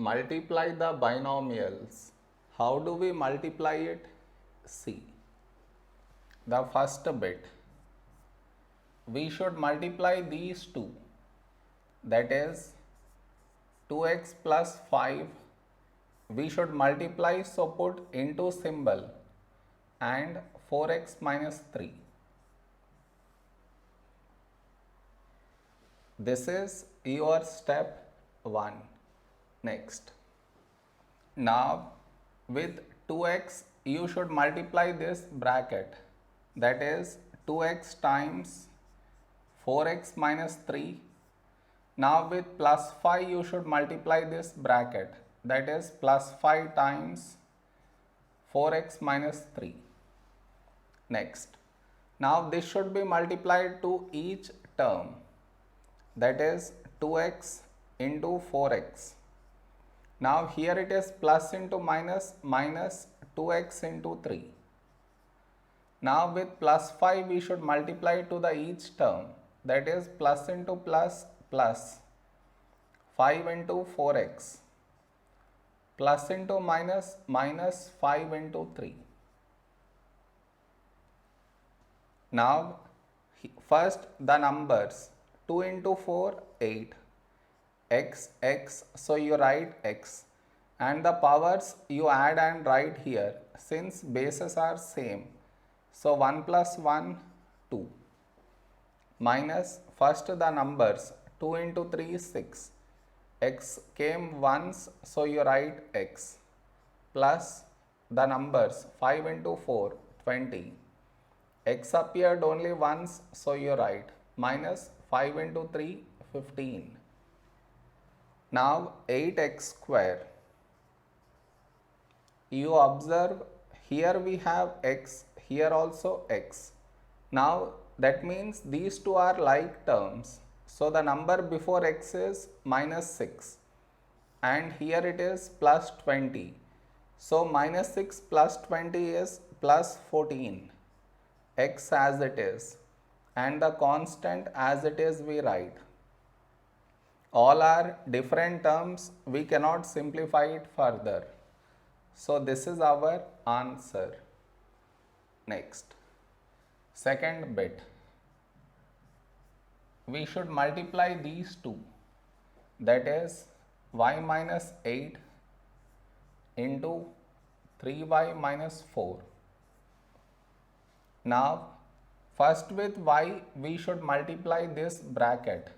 multiply the binomials. How do we multiply it? See, the first bit, we should multiply these two, that is 2x plus 5. We should multiply, so put into symbol, and 4x minus 3. This is your step 1. Next, now with 2x you should multiply this bracket, that is 2x times 4x minus 3. Now with plus 5 you should multiply this bracket, that is plus 5 times 4x minus 3. Next, now this should be multiplied to each term, that is 2x into 4x. Now here it is plus into minus, minus 2x into 3. Now with plus 5 we should multiply to the each term, that is plus into plus, plus 5 into 4x, plus into minus, minus 5 into 3. Now first the numbers, 2 into 4, 8, x, so you write x, and the powers you add and write here since bases are same. So 1 plus 1, 2, minus first the numbers, 2 into 3, 6, x came once, so you write x, plus the numbers 5 into 4, 20, x appeared only once, so you write minus 5 into 3, 15. Now 8x square. You observe here we have x, here also x. Now that means these two are like terms. So the number before x is minus 6 and here it is plus 20. So minus 6 plus 20 is plus 14. X as it is and the constant as it is we write. All are different terms, we cannot simplify it further. So this is our answer. Next, second bit, we should multiply these two, that is y minus 8 into 3y minus 4. Now first with y we should multiply this bracket.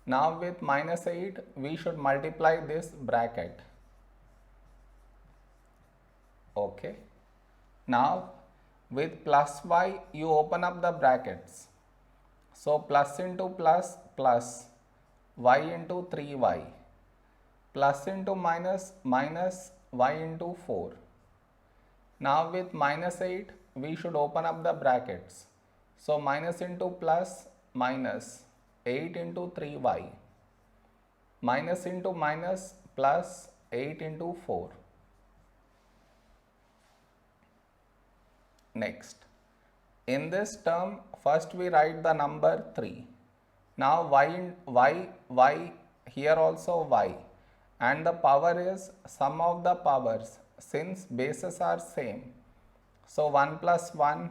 Now with minus 8 we should multiply this bracket. Okay. Now with plus y you open up the brackets. So plus into plus, plus y into 3y, plus into minus, minus y into 4. Now with minus 8 we should open up the brackets. So minus into plus, minus 8 into 3y, minus into minus, plus 8 into 4. Next, in this term first we write the number 3. Now y here also y, and the power is sum of the powers since bases are same. So 1 plus 1,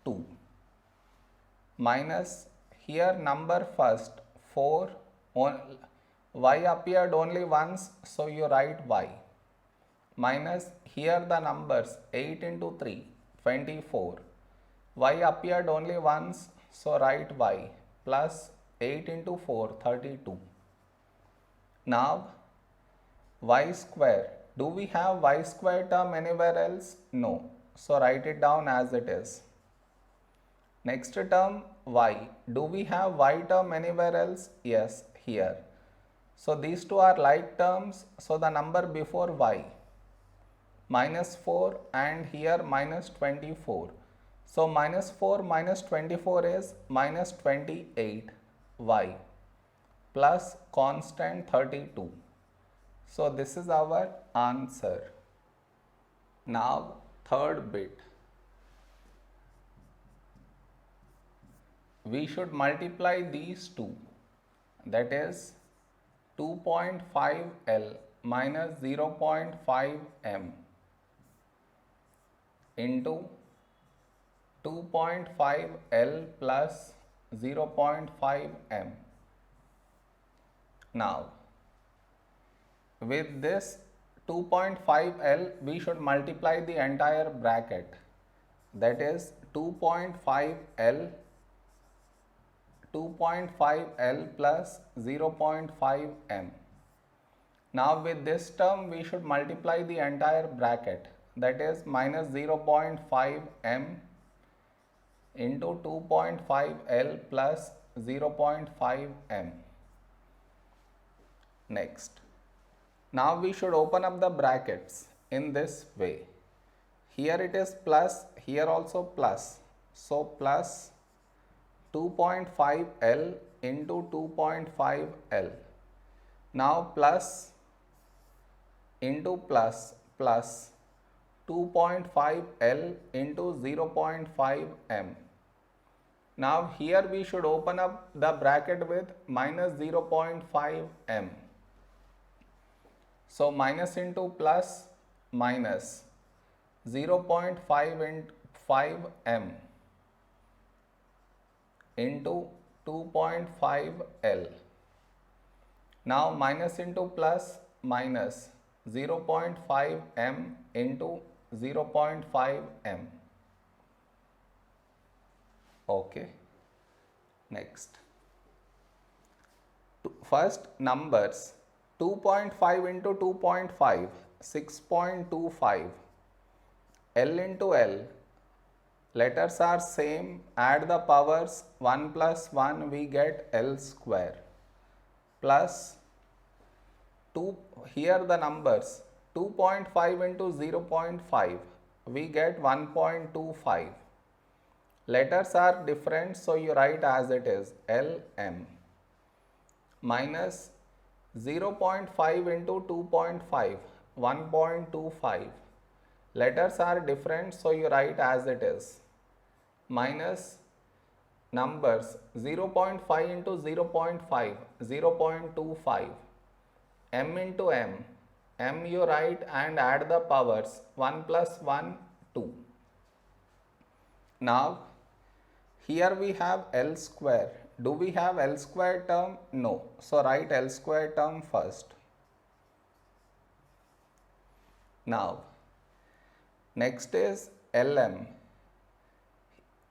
2, minus here number first 4, y appeared only once, so you write y, minus here the numbers 8 into 3, 24, y appeared only once, so write y, plus 8 into 4, 32. Now y square, do we have y square term anywhere else? No, so write it down as it is. Next term y, do we have y term anywhere else? Yes, here. So these two are like terms, so the number before y, minus 4 and here minus 24. So minus 4 minus 24 is minus 28 y, plus constant 32. So this is our answer. Now third bit, we should multiply these two, that is 2.5 L minus 0.5 M into 2.5 L plus 0.5 M. Now, with this 2.5 L, we should multiply the entire bracket, that is 2.5 L plus 0.5 M. Now with this term we should multiply the entire bracket, that is minus 0.5 M into 2.5 L plus 0.5 M. Next, now we should open up the brackets in this way. Here it is plus, here also plus. So plus 2.5 L into 2.5 L. Now plus into plus plus 2.5 L into 0.5 M. Now here we should open up the bracket with minus 0.5 M. So minus into plus minus 0.5 into 5 M into 2.5 L. Now minus into plus minus 0.5 M into 0.5 M. Okay. Next. First numbers 2.5 into 2.5, 6.25. L into L. Letters are same, add the powers, 1 plus 1 we get L square, plus 2, here the numbers 2.5 into 0.5 we get 1.25. Letters are different, so you write as it is LM, minus 0.5 into 2.5, 1.25. Letters are different, so you write as it is, minus numbers 0.5 into 0.5, 0.25, M into M, M you write and add the powers, 1 plus 1, 2. Now, here we have L square. Do we have L square term? No. So, write L square term first. Now, next is LM.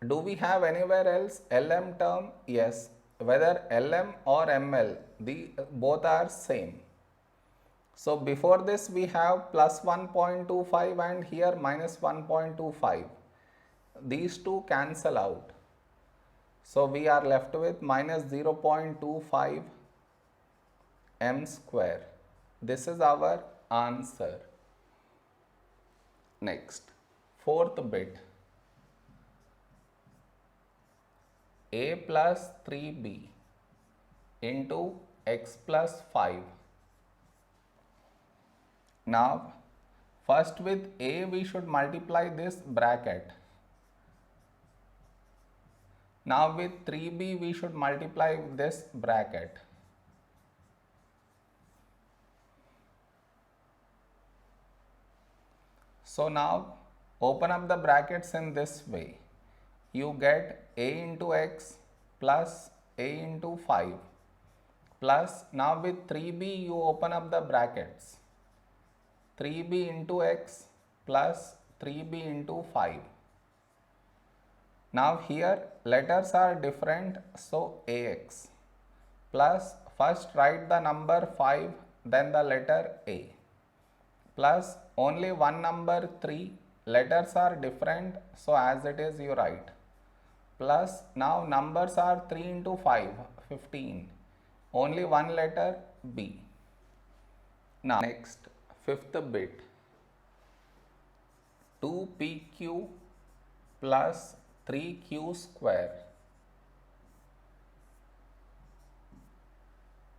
Do we have anywhere else LM term? Yes. Whether LM or ML, both are same. So before this we have plus 1.25 and here minus 1.25. These two cancel out. So we are left with minus 0.25 M square. This is our answer. Next, fourth bit. A plus 3B into x plus 5. Now, first with A we should multiply this bracket. Now with 3B we should multiply this bracket. So now open up the brackets in this way. You get A into x plus A into 5 plus, now with 3B you open up the brackets, 3B into x plus 3B into 5. Now here letters are different, so AX plus, first write the number 5 then the letter A, plus only one number 3, letters are different, so as it is you write, plus now numbers are 3 into 5, 15, only one letter B. Now next, fifth bit, 2PQ plus 3Q square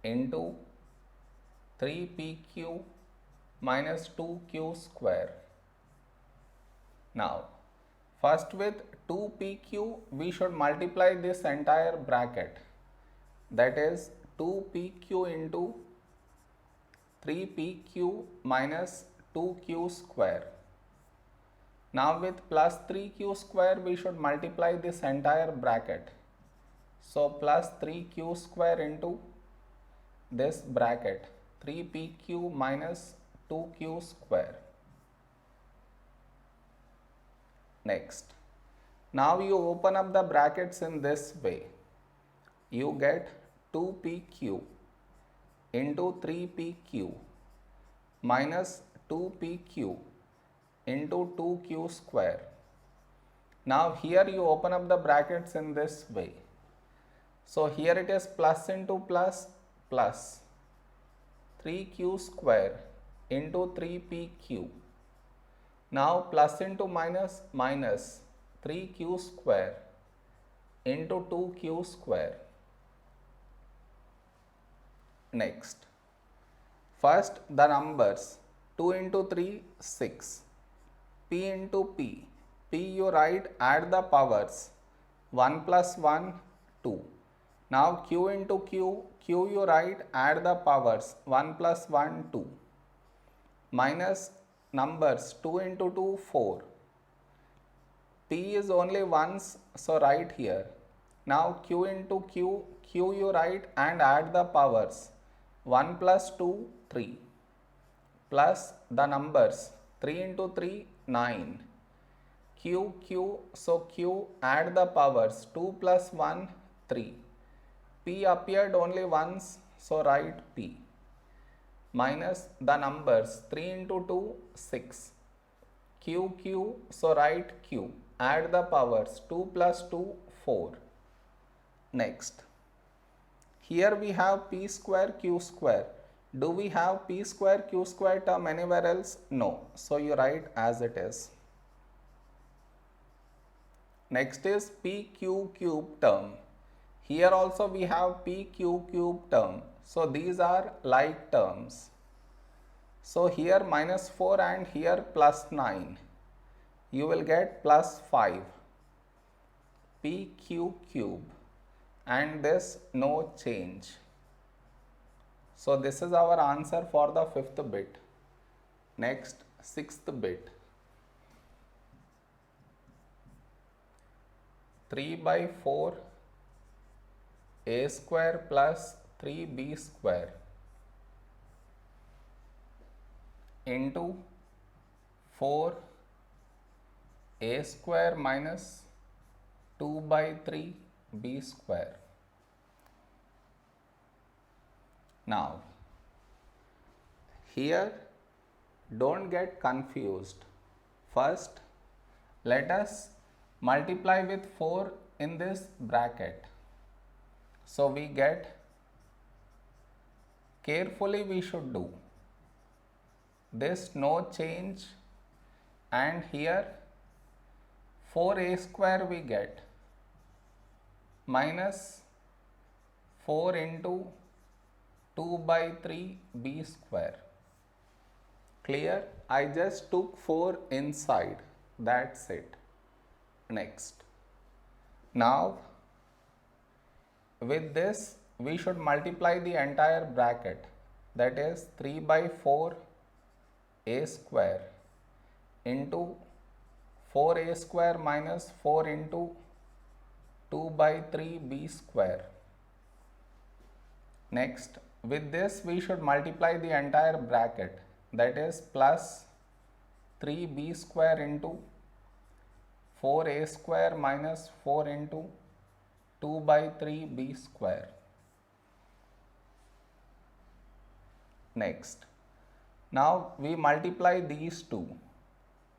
into 3PQ minus 2Q square. Now, first with 2PQ, we should multiply this entire bracket, that is 2PQ into 3pq minus 2q square. Now with plus 3q square we should multiply this entire bracket. So plus 3q square into this bracket, 3pq minus 2q square. Next, now you open up the brackets in this way. You get 2pq into 3pq minus 2pq into 2q square. Now here you open up the brackets in this way. So here it is plus into plus plus 3q square into 3pq. Now plus into minus minus 3q square into 2q square. Next, first the numbers 2 into 3 6, p into p, you write add the powers 1 plus 1 2. Now q into q, you write add the powers 1 plus 1 2 minus numbers 2 into 2 4. P is only once, so write here. Now q into q, you write and add the powers 1 plus 2 3 plus the numbers 3 into 3 9. Q, so q add the powers 2 plus 1 3. P appeared only once, so write P minus the numbers 3 into 2 6. Q, so write Q, add the powers 2 plus 2 4. Next, here we have p square q square. Do we have p square q square term anywhere else? No, so you write as it is. Next is pq cube term. Here also we have pq cube term. So these are like terms. So here minus 4 and here plus 9. You will get plus 5. pq cube. And this no change. So this is our answer for the 5th bit. Next, 6th bit. 3 by 4 a square plus 3b square into 4 a square minus 2 by 3 b square. Now, here don't get confused. First, let us multiply with 4 in this bracket. So we get, carefully we should do this no change, and here 4a square we get minus 4 into 2 by 3 b square. Clear? I just took 4 inside, that's it. Next, now with this we should multiply the entire bracket, that is 3 by 4 a square into 4a square minus 4 into 2 by 3 b square. Next, with this we should multiply the entire bracket, that is plus 3b square into 4a square minus 4 into 2 by 3 b square. Next, now we multiply these two,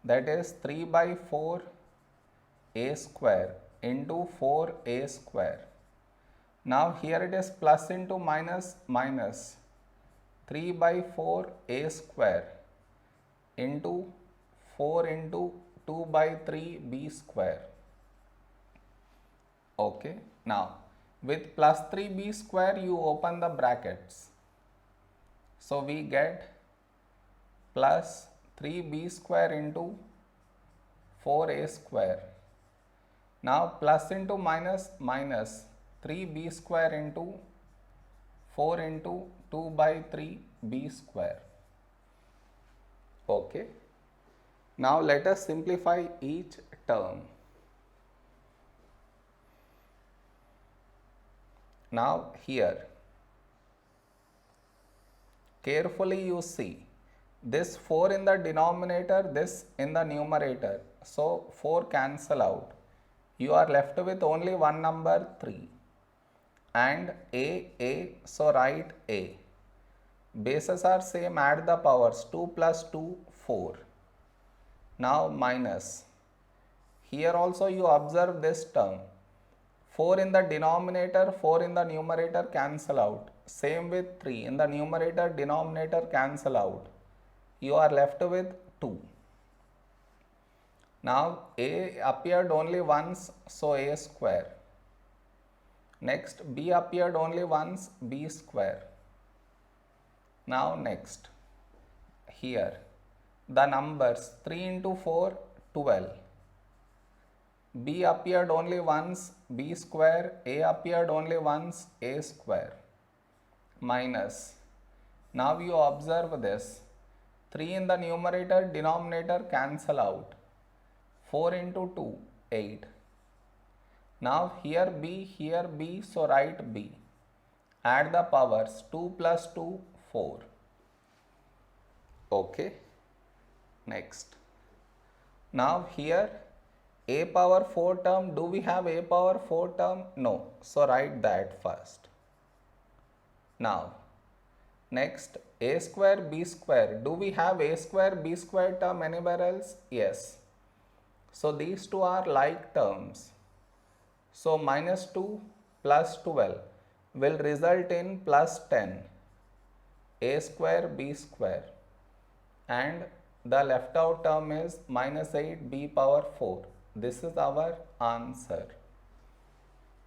that is 3 by 4 a square into 4a square. Now here it is plus into minus minus 3 by 4 a square into 4 into 2 by 3 b square. Okay, now with plus 3b square you open the brackets. So we get plus 3b square into 4a square. Now plus into minus minus 3b square into 4 into 2 by 3 b square. Okay. Now let us simplify each term. Now here, carefully you see, this 4 in the denominator, this in the numerator. So 4 cancel out. You are left with only one number 3 and a, so write a. Bases are same, add the powers, 2 plus 2, 4. Now minus. Here also you observe this term. 4 in the denominator, 4 in the numerator cancel out. Same with 3 in the numerator, denominator cancel out. You are left with 2. Now a appeared only once, so a square. Next b appeared only once, b square. Now next, here the numbers 3 into 4, 12. B appeared only once, b square, a appeared only once, a square. Minus. Now you observe this. 3 in the numerator, denominator cancel out. 4 into 2, 8. Now here b, so write b. Add the powers, 2 plus 2, 4. Okay. Next. Now here a power 4 term, do we have a power 4 term? No. So write that first. Now, next a square, b square. Do we have a square, b square term anywhere else? Yes. So these two are like terms. So minus 2 plus 12 will result in plus 10. A square, b square. And the left out term is minus 8 b power 4. This is our answer.